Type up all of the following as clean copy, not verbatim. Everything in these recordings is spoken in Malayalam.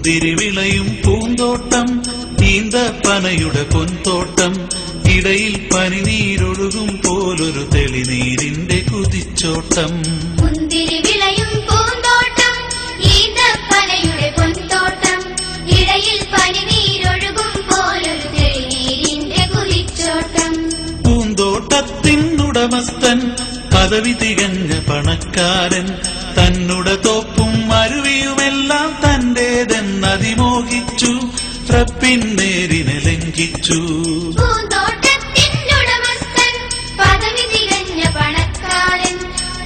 മുന്തിരി വിളയും പൂന്തോട്ടം, ഈന്തപ്പനയുടെ പൊൻതോട്ടം, ഇടയിൽ പനിനീരൊഴുകും പോലൊരു തെളിനീരിന്റെ കുതിച്ചോട്ടം. മുന്തിരി വിളയും പൂന്തോട്ടം, ഈന്തപ്പനയുടെ പൊൻതോട്ടം, ഇടയിൽ പനിനീരൊഴുകും പോലൊരു തെളിനീരിന്റെ കുതിച്ചോട്ടം. പൂന്തോട്ടത്തിനുടമസ്ഥൻ പദവി തികഞ്ഞ പണക്കാരൻ, തന്നുടെ തോപ്പും അരുവിയുമെല്ലാം തന്റേതെന്നതിമോഹിച്ചു, റബ്ബിൻ നേരിനെ ലംഘിച്ചു. പൂന്തോട്ടത്തിനുടമസ്ഥൻ പദവി തികഞ്ഞ പണക്കാരൻ,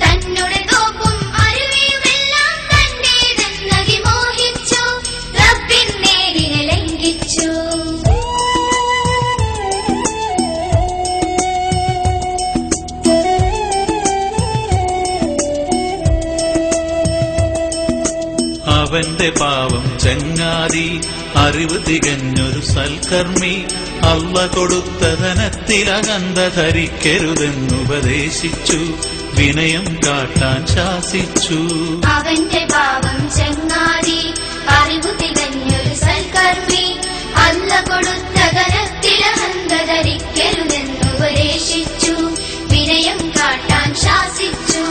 തന്നുടെ തോപ്പും അരുവിയുമെല്ലാം തന്റേതെന്നതിമോഹിച്ചു, റബ്ബിൻ നേരിനെ ലംഘിച്ചു. അവന്റെ പാവം ചങ്ങാതി അറിവ് തികഞ്ഞൊരു സൽക്കർമ്മി, അള്ള കൊടുത്ത ധനത്തിലകന്ത ധരിക്കരുതെന്നുപദേശിച്ചു, വിനയം കാട്ടാൻ ശാസിച്ചു. അവന്റെ പാവം ചങ്ങാതി അറിവ് തികഞ്ഞൊരു സൽക്കർമ്മി, അള്ള കൊടുത്ത ധനത്തിലകന്ത ധരിക്കരുതെന്നുപദേശിച്ചു, വിനയം കാട്ടാൻ ശാസിച്ചു.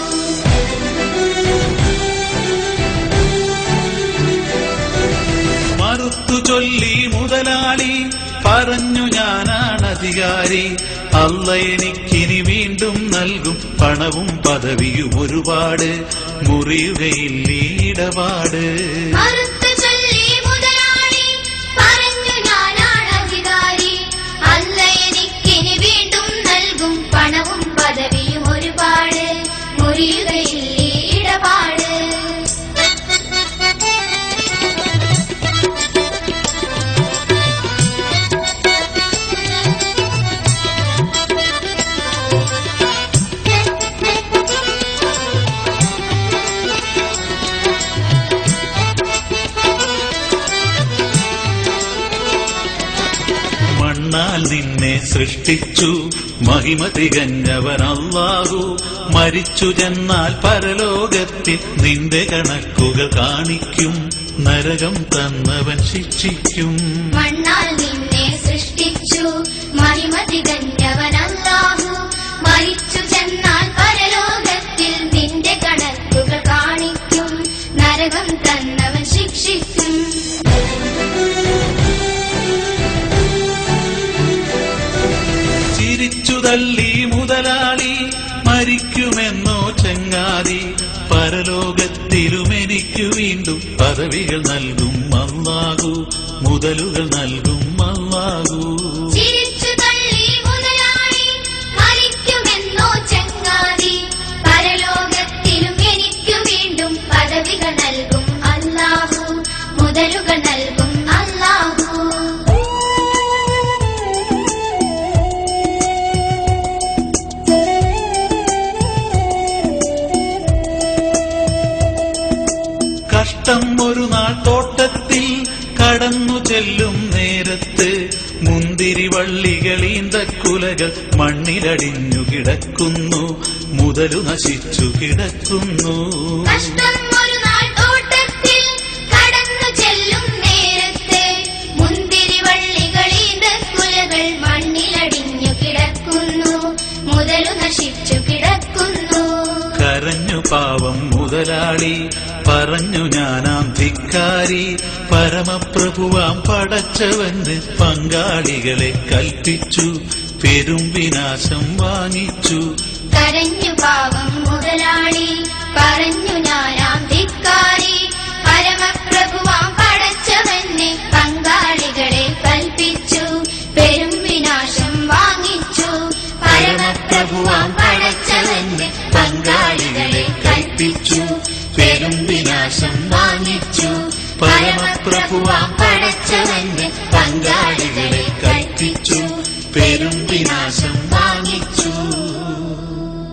മറുത്തു ചൊല്ലി മുതലാളി പറഞ്ഞു, ഞാനാണധികാരി, അള്ള എനിക്കിനി വീണ്ടും നൽകും പണവും പദവിയും ഒരുപാട്, മുറിയുകയില്ലേ ഇടപാട്. മറുത്തു ചൊല്ലി മുതലാളി പറഞ്ഞു, ഞാനാണധികാരി, അള്ള എനിക്കിനി വീണ്ടും നൽകും പണവും പദവിയും ഒരുപാട്, മുറിയുകയില്ലേ ഇടപാട്. മണ്ണാൽ നിന്നെ സൃഷ്ടിച്ചു മഹിമ തികഞ്ഞവൻ അല്ലാഹു, മരിച്ചു ചെന്നാൽ പരലോകത്തിൽ നിന്റെ കണക്കുകൾ കാണിക്കും, നരകം തന്നവൻ ശിക്ഷിക്കും. മണ്ണാൽ നിന്നെ സൃഷ്ടിച്ചു മഹിമ തികഞ്ഞവൻ അല്ലാഹു, മരിച്ചു ചെന്നാൽ പരലോകത്തിൽ നിന്റെ കണക്കുകൾ കാണിക്കും, നരകം തന്നവൻ ശിക്ഷിക്കും. ചിരിച്ചു തള്ളി മുതലാളി മരിക്കുമെന്നോ ചങ്ങാതി, പരലോകത്തിലും എനിക്കു വീണ്ടും പദവികൾ നൽകും അല്ലാഹു, മുതലുകൾ നൽകും അല്ലാഹു. ചിരിച്ചു തള്ളി മുതലാളി മരിക്കുമെന്നോ ചങ്ങാതി, പരലോകത്തിലും എനിക്കു വീണ്ടും പദവികൾ നൽകും അല്ലാഹു, മുതലുകൾ നൽകും അല്ലാഹു. കഷ്ടം ഒരു നാൾ തോട്ടത്തിൽ കടന്നു ചെല്ലും നേരത്ത്, മുന്തിരി വള്ളികളീന്തക്കുലകൾ മണ്ണിലടിഞ്ഞു കിടക്കുന്നു, മുതലു നശിച്ചു കിടക്കുന്നു. കഷ്ടം ഒരു നാൾ തോട്ടത്തിൽ കടന്നു ചെല്ലും നേരത്ത്, മുന്തിരി വള്ളികളീന്തക്കുലകൾ മണ്ണിലടിഞ്ഞു കിടക്കുന്നു, മുതലു നശിച്ചു കിടക്കുന്നു. കരഞ്ഞു പാവം മുതലാളി പറഞ്ഞു, ഞാനാം ധിക്കാരി, പരമപ്രഭുവാം പടച്ചവന് പങ്കാളികളെ കൽപ്പിച്ചു, പെരും വിനാശം വാങ്ങിച്ചു. കരഞ്ഞു പാവം മുതലാളി പറഞ്ഞു, ഞാനാം